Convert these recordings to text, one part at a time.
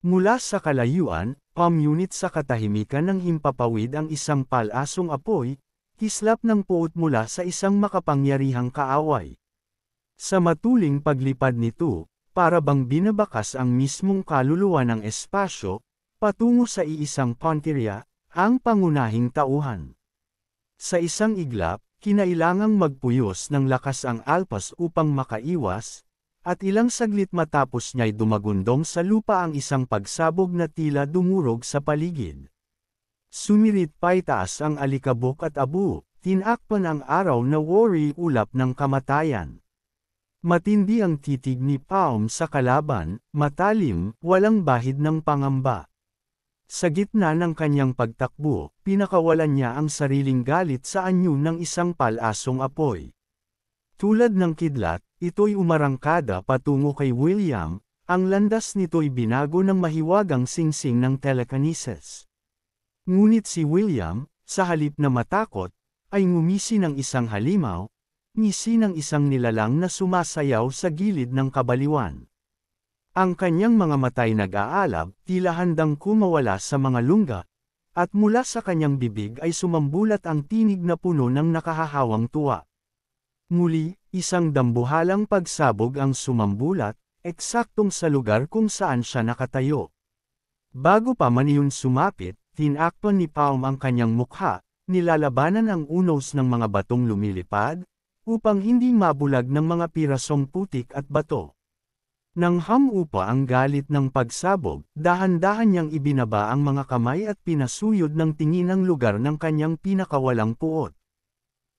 Mula sa kalayuan, pamunit sa katahimikan ng himpapawid ang isang palasong apoy, kislap ng puot mula sa isang makapangyarihang kaaway. Sa matuling paglipad nito, para bang binabakas ang mismong kaluluwa ng espasyo, patungo sa iisang Panteria, ang pangunahing tauhan. Sa isang iglap, kinailangang magpuyos ng lakas ang Alpas upang makaiwas, at ilang saglit matapos niya'y dumagundong sa lupa ang isang pagsabog na tila dumurog sa paligid. Sumirit paitaas ang alikabok at abo, tinakpan ang araw na worry ulap ng kamatayan. Matindi ang titig ni Palm sa kalaban, matalim, walang bahid ng pangamba. Sa gitna ng kanyang pagtakbo, pinakawalan niya ang sariling galit sa anyo ng isang palasong apoy. Tulad ng kidlat, ito'y umarangkada patungo kay William, ang landas nito'y binago ng mahiwagang singsing ng telekinesis. Ngunit si William, sa halip na matakot, ay ngumisi ng isang halimaw, ngisi ng isang nilalang na sumasayaw sa gilid ng kabaliwan. Ang kanyang mga matay nag-aalab, tila handang kumawala sa mga lungga, at mula sa kanyang bibig ay sumambulat ang tinig na puno ng nakahahawang tuwa. Muli, isang dambuhalang pagsabog ang sumambulat, eksaktong sa lugar kung saan siya nakatayo. Bago pa man iyon sumapit, tinakpan ni Palm ang kanyang mukha, nilalabanan ang unos ng mga batong lumilipad, upang hindi mabulag ng mga pirasong putik at bato. Nang hamupa ang galit ng pagsabog, dahan-dahan niyang ibinaba ang mga kamay at pinasuyod ng tingin ang lugar ng kanyang pinakawalang puot.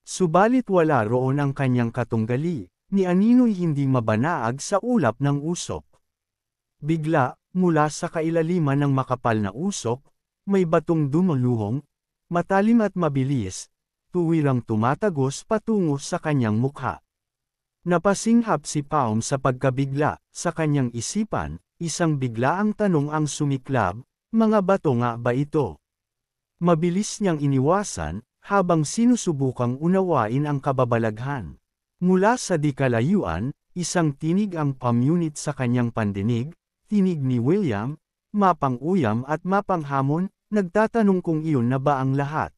Subalit wala roon ang kanyang katunggali, ni anino'y hindi mabanaag sa ulap ng usok. Bigla, mula sa kailaliman ng makapal na usok, may batong dumuluhong, matalim at mabilis, tuwirang tumatagos patungo sa kanyang mukha. Napasinghap si Palm sa pagkabigla, sa kanyang isipan, isang biglaang tanong ang sumiklab, mga bato nga ba ito? Mabilis niyang iniwasan, habang sinusubukang unawain ang kababalaghan. Mula sa di kalayuan, isang tinig ang pamunit sa kanyang pandinig, tinig ni William, mapang-uyam at mapanghamon, nagtatanong kung iyon na ba ang lahat.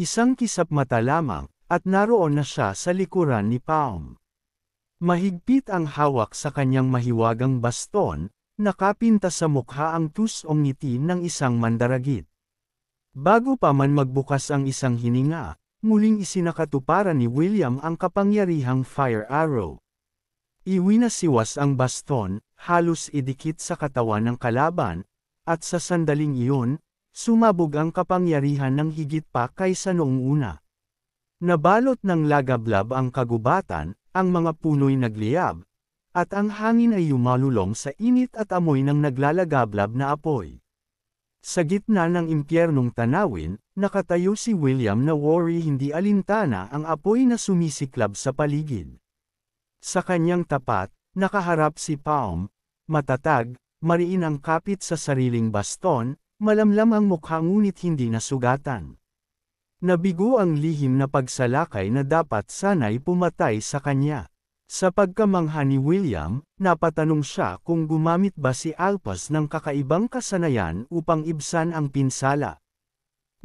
Isang kisap mata lamang, at naroon na siya sa likuran ni Palm. Mahigpit ang hawak sa kanyang mahiwagang baston, nakapinta sa mukha ang tusong ngiti ng isang mandaragit. Bago pa man magbukas ang isang hininga, muling isinakatuparan ni William ang kapangyarihang fire arrow. Iwinasiwas ang baston, halos idikit sa katawan ng kalaban, at sa sandaling iyon, sumabog ang kapangyarihan ng higit pa kaysa noong una. Nabalot ng lagablab ang kagubatan, ang mga puno'y nagliyab, at ang hangin ay yumalulong sa init at amoy ng naglalagablab na apoy. Sa gitna ng impyernong tanawin, nakatayo si William na worry hindi alintana ang apoy na sumisiklab sa paligid. Sa kanyang tapat, nakaharap si Palm, matatag, mariin ang kapit sa sariling baston, malamlam ang mukha ngunit hindi nasugatan. Nabigo ang lihim na pagsalakay na dapat sana'y pumatay sa kanya. Sa pagkamangha ni William, napatanong siya kung gumamit ba si Alpas ng kakaibang kasanayan upang ibsan ang pinsala.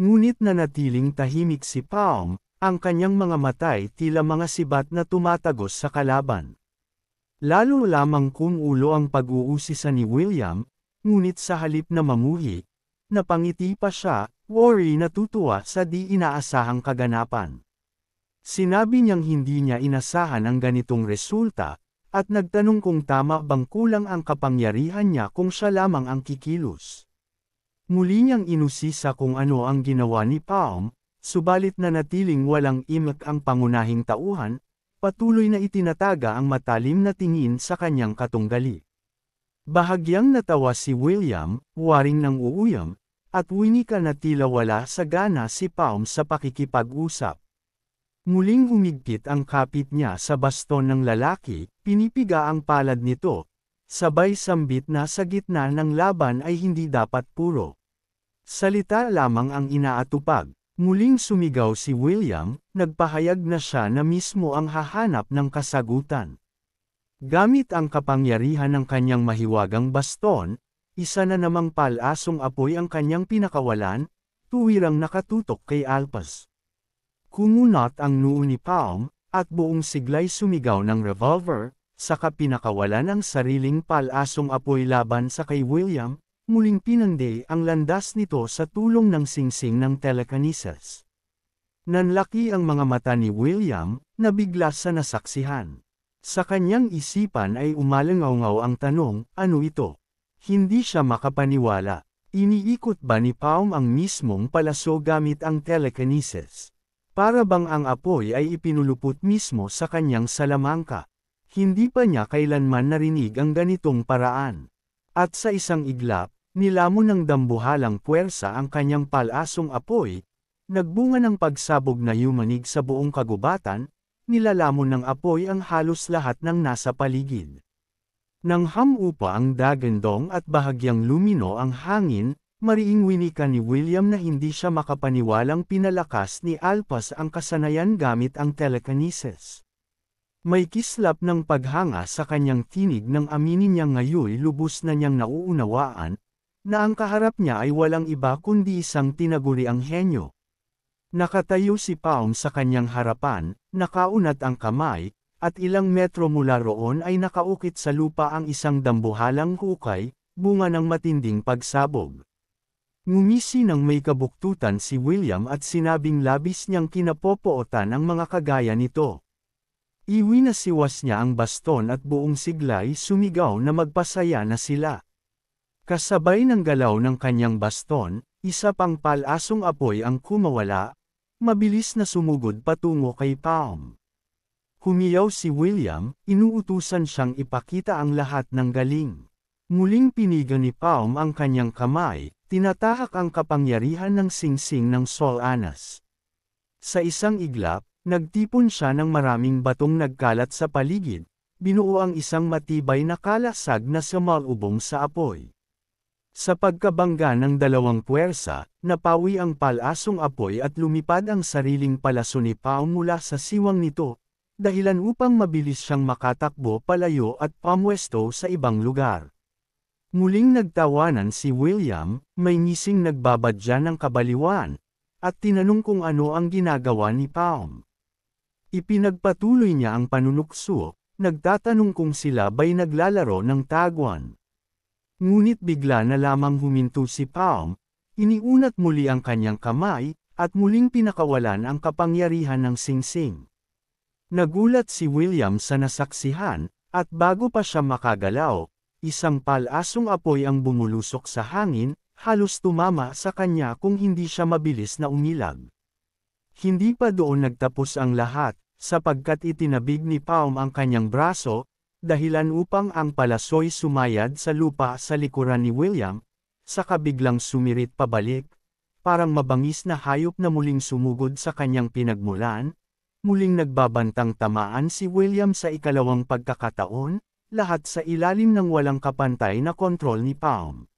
Ngunit nanatiling tahimik si Palm, ang kanyang mga matay tila mga sibat na tumatagos sa kalaban. Lalo lamang kung ulo ang pag-uusisa ni William, ngunit sa halip na mamuhi, napangiti pa siya, worry natutuwa sa di inaasahang kaganapan. Sinabi niyang hindi niya inasahan ang ganitong resulta, at nagtanong kung tama bang kulang ang kapangyarihan niya kung siya lamang ang kikilos. Muli niyang inusisa kung ano ang ginawa ni Palm, subalit nanatiling walang imak ang pangunahing tauhan, patuloy na itinataga ang matalim na tingin sa kanyang katunggali. Bahagyang natawa si William, waring nang uuyam, at winika na tila wala sa gana si Palm sa pakikipag-usap. Muling humigpit ang kapit niya sa baston ng lalaki, pinipiga ang palad nito, sabay sambit na sa gitna ng laban ay hindi dapat puro salita lamang ang inaatupag. Muling sumigaw si William, nagpahayag na siya na mismo ang hahanap ng kasagutan. Gamit ang kapangyarihan ng kanyang mahiwagang baston, isa na namang palasong apoy ang kanyang pinakawalan, tuwirang nakatutok kay Alpas. Kumunot ang noo ni Palm, at buong siglay sumigaw ng revolver, saka pinakawalan ang sariling palasong apoy laban sa kay William, muling pinanday ang landas nito sa tulong ng singsing ng telekinesis. Nanlaki ang mga mata ni William, na bigla sa nasaksihan. Sa kanyang isipan ay umalangaw-ngaw ang tanong, ano ito? Hindi siya makapaniwala. Iniikot ba ni Palm ang mismong palaso gamit ang telekinesis? Para bang ang apoy ay ipinulupot mismo sa kanyang salamangka? Hindi pa niya kailanman narinig ang ganitong paraan. At sa isang iglap, nilamon ng dambuhalang puwersa ang kanyang palasong apoy, nagbunga ng pagsabog na yumanig sa buong kagubatan, nilalamon ng apoy ang halos lahat ng nasa paligid. Nang hamupa ang dagandong at bahagyang lumino ang hangin, mariing winika ni William na hindi siya makapaniwalang pinalakas ni Alpas ang kasanayan gamit ang telekinesis. May kislap ng paghanga sa kanyang tinig nang aminin niya ngayon lubos na niyang nauunawaan, na ang kaharap niya ay walang iba kundi isang tinaguriang henyo. Nakatayo si Palm sa kanyang harapan, nakaunat ang kamay, at ilang metro mula roon ay nakaukit sa lupa ang isang dambuhalang hukay, bunga ng matinding pagsabog. Ngumisi ng may kabuktutan si William at sinabing labis niyang kinapopootan ang mga kagaya nito. Iwinasiwas niya ang baston at buong siglay sumigaw na magpasaya na sila. Kasabay ng galaw ng kanyang baston, isa pang palasong apoy ang kumawala, mabilis na sumugod patungo kay Palm. Humiyaw si William, inuutusan siyang ipakita ang lahat ng galing. Muling piniga ni Palm ang kanyang kamay, tinatahak ang kapangyarihan ng singsing ng Solanas. Sa isang iglap, nagtipon siya ng maraming batong nagkalat sa paligid, binuo ang isang matibay na kalasag na sumalubong sa apoy. Sa pagkabangga ng dalawang puwersa, napawi ang palasong apoy at lumipad ang sariling palaso ni Palm mula sa siwang nito, dahilan upang mabilis siyang makatakbo palayo at pamwesto sa ibang lugar. Muling nagtawanan si William, may ngising nagbabadya ng kabaliwan, at tinanong kung ano ang ginagawa ni Palm. Ipinagpatuloy niya ang panunukso, nagtatanong kung sila ba'y naglalaro ng tagwan. Ngunit bigla na lamang huminto si Palm, iniunat muli ang kanyang kamay, at muling pinakawalan ang kapangyarihan ng singsing. Nagulat si William sa nasaksihan, at bago pa siya makagalaw, isang palasong apoy ang bumulusok sa hangin, halos tumama sa kanya kung hindi siya mabilis na umilag. Hindi pa doon nagtapos ang lahat, sapagkat itinabig ni Palm ang kanyang braso, dahilan upang ang palasoy sumayad sa lupa sa likuran ni William, saka biglang sumirit pabalik, parang mabangis na hayop na muling sumugod sa kanyang pinagmulan, muling nagbabantang tamaan si William sa ikalawang pagkakataon, lahat sa ilalim ng walang kapantay na kontrol ni Palm.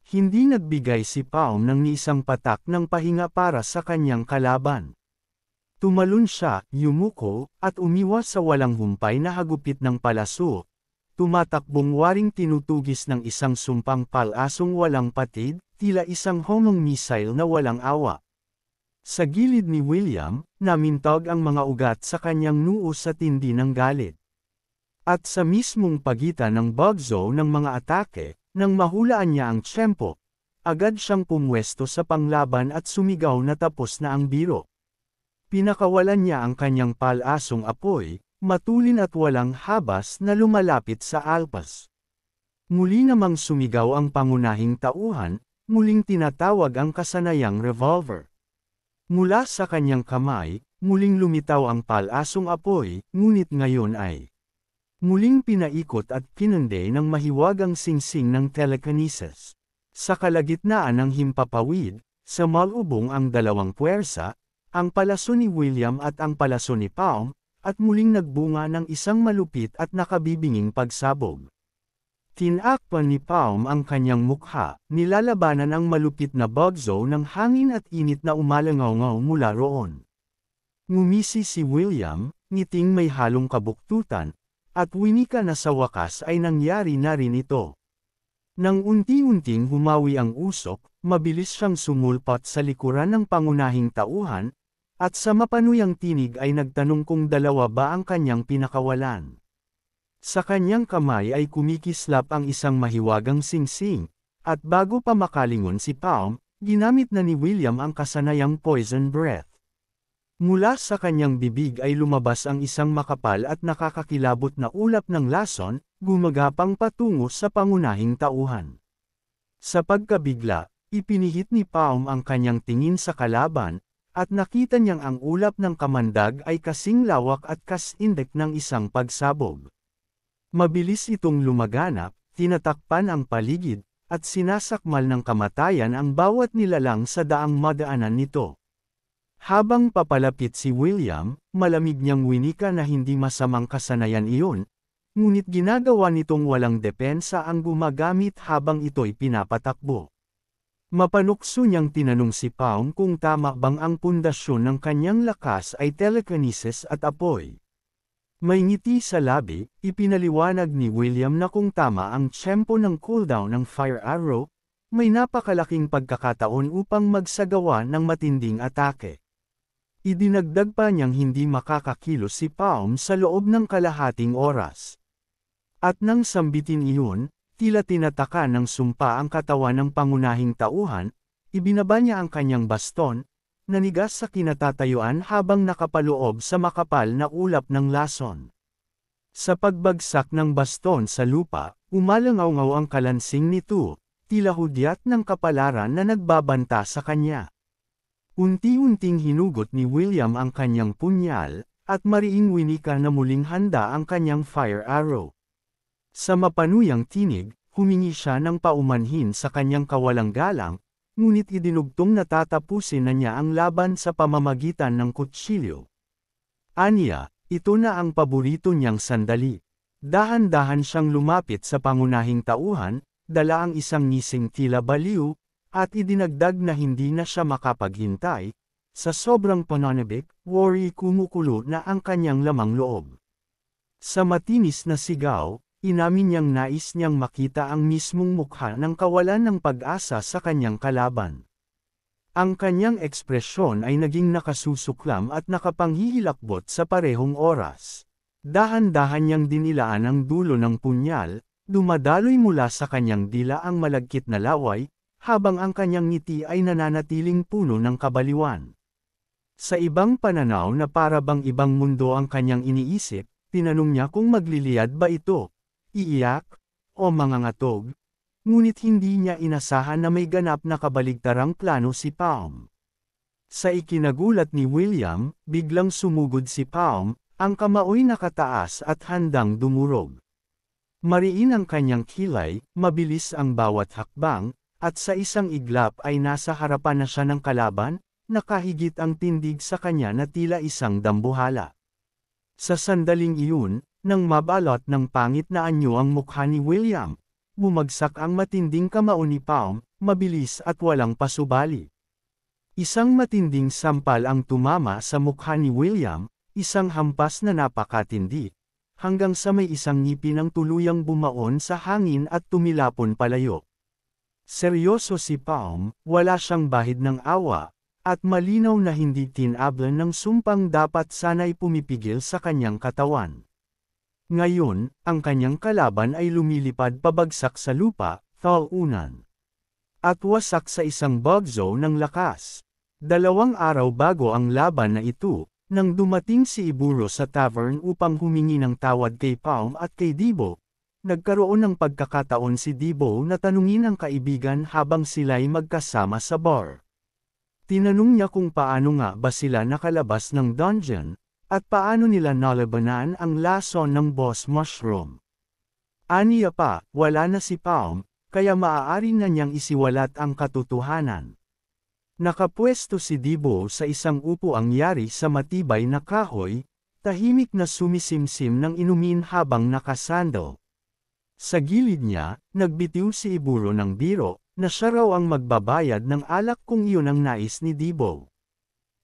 Hindi nagbigay si Palm ng ni isang patak ng pahinga para sa kanyang kalaban. Tumalon siya, yumuko, at umiwas sa walang humpay na hagupit ng palaso, tumatakbong waring tinutugis ng isang sumpang palasong walang patid, tila isang homing missile na walang awa. Sa gilid ni William, namintog ang mga ugat sa kanyang noo sa tindi ng galit. At sa mismong pagitan ng bugzo ng mga atake, nang mahulaan niya ang tiyempo, agad siyang pumwesto sa panglaban at sumigaw na tapos na ang biro. Pinakawalan niya ang kanyang palasong apoy, matulin at walang habas na lumalapit sa Alpas. Muli namang sumigaw ang pangunahing tauhan, muling tinatawag ang kasanayang revolver. Mula sa kanyang kamay, muling lumitaw ang palasong apoy, ngunit ngayon ay muling pinaikot at pinanday ng mahiwagang singsing ng telekinesis. Sa kalagitnaan ng himpapawid, sumalubong ang dalawang puwersa, ang palaso ni William at ang palaso ni Palm, at muling nagbunga ng isang malupit at nakabibinging pagsabog. Tinakpan ni Palm ang kanyang mukha, nilalabanan ang malupit na bugzo ng hangin at init na umalangaw-ngaw mula roon. Ngumisi si William, ngiting may halong kabuktutan, at winika na sa wakas ay nangyari na rin ito. Nang unti-unting humawi ang usok, mabilis siyang sumulpot sa likuran ng pangunahing tauhan, at sa mapanuyang tinig ay nagtanong kung dalawa ba ang kanyang pinakawalan. Sa kanyang kamay ay kumikislap ang isang mahiwagang singsing, at bago pa makalingon si Palm, ginamit na ni William ang kasanayang poison breath. Mula sa kanyang bibig ay lumabas ang isang makapal at nakakakilabot na ulap ng lason, gumagapang patungo sa pangunahing tauhan. Sa pagkabigla, ipinihit ni Palm ang kanyang tingin sa kalaban, at nakita niyang ang ulap ng kamandag ay kasing lawak at kasindek ng isang pagsabog. Mabilis itong lumaganap, tinatakpan ang paligid, at sinasakmal ng kamatayan ang bawat nilalang sa daang madaanan nito. Habang papalapit si William, malamig niyang winika na hindi masamang kasanayan iyon, ngunit ginagawa nitong walang depensa ang gumagamit habang ito'y pinapatakbo. Mapanukso niyang tinanong si Palm kung tama bang ang pundasyon ng kanyang lakas ay telekinesis at apoy. May ngiti sa labi, ipinaliwanag ni William na kung tama ang tiyempo ng cooldown ng fire arrow, may napakalaking pagkakataon upang magsagawa ng matinding atake. Idinagdag pa niyang hindi makakakilos si Palm sa loob ng kalahating oras. At nang sambitin iyon, tila tinataka ng sumpa ang katawan ng pangunahing tauhan, ibinaba niya ang kanyang baston, nanigas sa kinatatayuan habang nakapaloob sa makapal na ulap ng lason. Sa pagbagsak ng baston sa lupa, umalangaw-ngaw ang kalansing nito, tila hudyat ng kapalaran na nagbabanta sa kanya. Unti-unting hinugot ni William ang kanyang punyal, at mariing winika na muling handa ang kanyang fire arrow. Sa mapanuyang tinig, humingi siya ng paumanhin sa kanyang kawalang galang, ngunit idinugtong na tatapusin na niya ang laban sa pamamagitan ng kutsilyo. Aniya, ito na ang paborito niyang sandali. Dahan-dahan siyang lumapit sa pangunahing tauhan, dala ang isang ngising tila baliw, at idinagdag na hindi na siya makapaghintay. Sa sobrang pananabik, worry kumukulo na ang kanyang lamang loob. Sa matinis na sigaw, inamin niyang nais niyang makita ang mismong mukha ng kawalan ng pag-asa sa kanyang kalaban. Ang kanyang ekspresyon ay naging nakasusuklam at nakapanghihilakbot sa parehong oras. Dahan-dahan niyang dinilaan ang dulo ng punyal, dumadaloy mula sa kanyang dila ang malagkit na laway, habang ang kanyang ngiti ay nananatiling puno ng kabaliwan. Sa ibang pananaw na para bang ibang mundo ang kanyang iniisip, tinanong niya kung magliliyad ba ito, iiyak, o mangangatog, ngunit hindi niya inasahan na may ganap na kabaligtarang plano si Palm. Sa ikinagulat ni William, biglang sumugod si Palm, ang kamaoy nakataas at handang dumurog. Mariin ang kanyang kilay, mabilis ang bawat hakbang, at sa isang iglap ay nasa harapan na siya ng kalaban, nakahigit ang tindig sa kanya na tila isang dambuhala. Sa sandaling iyon, nang mabalot ng pangit na anyo ang mukha ni William, bumagsak ang matinding kamao ni Palm, mabilis at walang pasubali. Isang matinding sampal ang tumama sa mukha ni William, isang hampas na napakatindi, hanggang sa may isang ngipin ang tuluyang bumaon sa hangin at tumilapon palayo. Seryoso si Palm, wala siyang bahid ng awa, at malinaw na hindi tinablan ng sumpang dapat sana'y pumipigil sa kanyang katawan. Ngayon, ang kanyang kalaban ay lumilipad pabagsak sa lupa, talunan. At wasak sa isang bugzo ng lakas. 2 araw bago ang laban na ito, nang dumating si Iburo sa tavern upang humingi ng tawad kay Palm at kay Debo, nagkaroon ng pagkakataon si Debo na tanungin ang kaibigan habang sila'y magkasama sa bar. Tinanong niya kung paano nga ba sila nakalabas ng dungeon, at paano nila nalabanan ang lason ng Boss Mushroom. Aniya pa, wala na si Palm, kaya maaari na niyang isiwalat ang katotohanan. Nakapwesto si Debo sa isang upuang yari sa matibay na kahoy, tahimik na sumisimsim ng inumin habang nakasandal. Sa gilid niya, nagbitiw si Iburo ng biro, na siya raw ang magbabayad ng alak kung iyon ang nais ni Debo.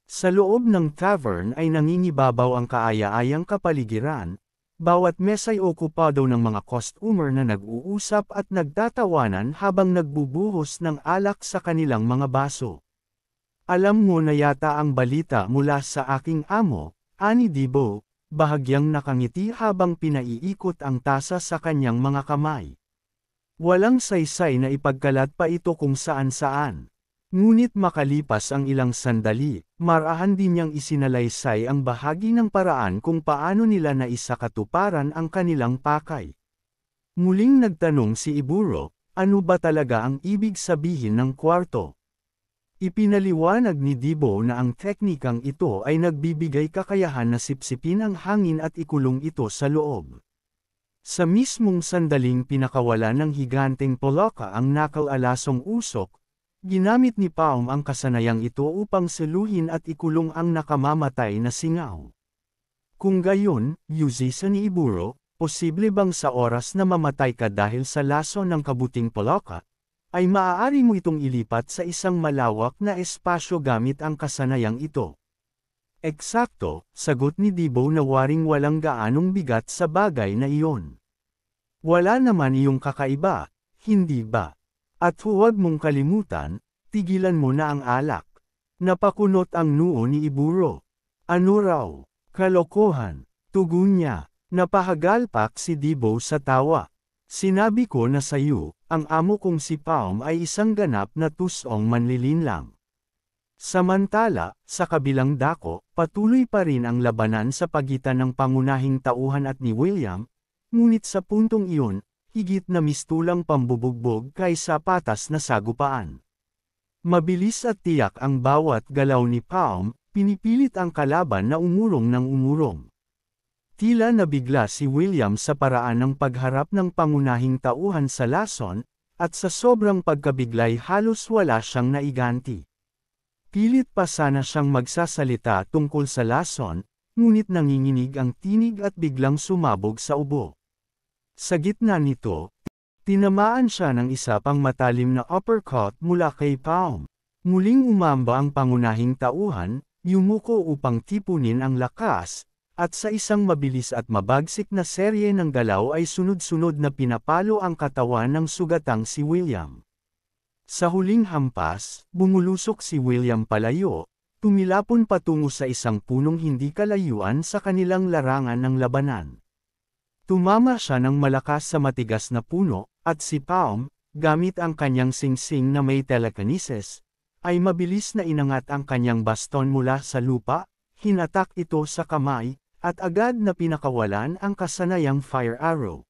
Sa loob ng tavern ay nangingibabaw ang kaaya-ayang kapaligiran, Bawat mesa ay okupado ng mga customer na nag-uusap at nagtatawanan habang nagbubuhos ng alak sa kanilang mga baso. Alam mo na yata ang balita mula sa aking amo, ani Dibo, bahagyang nakangiti habang pinaiikot ang tasa sa kanyang mga kamay. Walang saysay na ipagkalat pa ito kung saan-saan. Ngunit makalipas ang ilang sandali, marahan din niyang isinalaysay ang bahagi ng paraan kung paano nila naisakatuparan ang kanilang pakay. Muling nagtanong si Iburo, ano ba talaga ang ibig sabihin ng kwarto? Ipinaliwanag ni Dibo na ang teknikang ito ay nagbibigay kakayahan na sipsipin ang hangin at ikulong ito sa loob. Sa mismong sandaling pinakawala ng higanteng Poloka ang nakal-alasong usok, ginamit ni Paum ang kasanayang ito upang seluhin at ikulong ang nakamamatay na singaw. Kung gayon, Yuzisa ni Iburo, posible bang sa oras na mamatay ka dahil sa laso ng kabuting Poloka, ay maaari mo itong ilipat sa isang malawak na espasyo gamit ang kasanayang ito? Eksakto, sagot ni Dibo na waring walang gaanong bigat sa bagay na iyon. Wala naman iyong kakaiba, hindi ba? At huwag mong kalimutan, tigilan mo na ang alak. Napakunot ang noo ni Iburo. Ano raw? Kalokohan. Tugon niya. Napahagalpak si Dibo sa tawa. Sinabi ko na sayo, ang amo kong si Paum ay isang ganap na tusong manlilinlang. Samantala, sa kabilang dako, patuloy pa rin ang labanan sa pagitan ng pangunahing tauhan at ni William, ngunit sa puntong iyon, higit na mistulang pambubugbog kaysa patas na sagupaan. Mabilis at tiyak ang bawat galaw ni Paum, pinipilit ang kalaban na umurong ng umurong. Tila nabigla si William sa paraan ng pagharap ng pangunahing tauhan sa lason, at sa sobrang pagkabiglay halos wala siyang naiganti. Pilit pa sana siyang magsasalita tungkol sa lason, ngunit nanginginig ang tinig at biglang sumabog sa ubo. Sa gitna nito, tinamaan siya ng isa pang matalim na uppercut mula kay Paum. Muling umamba ang pangunahing tauhan, yumuko upang tipunin ang lakas, at sa isang mabilis at mabagsik na serye ng galaw ay sunod-sunod na pinapalo ang katawan ng sugatang si William. Sa huling hampas, bumulusok si William palayo, tumilapon patungo sa isang punong hindi kalayuan sa kanilang larangan ng labanan. Tumama siya ng malakas sa matigas na puno, at si Paum, gamit ang kanyang singsing na may telekinesis, ay mabilis na inangat ang kanyang baston mula sa lupa, hinatak ito sa kamay, at agad na pinakawalan ang kasanayang fire arrow.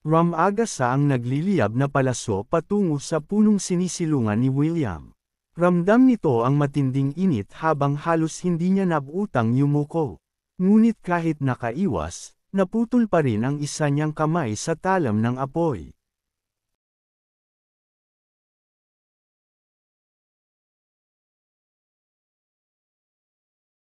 Ramagasa ang nagliliyab na palaso patungo sa punong sinisilungan ni William. Ramdam nito ang matinding init habang halos hindi niya nabuutang yumuko. Ngunit kahit nakaiwas, naputol pa rin ang isa niyang kamay sa talam ng apoy.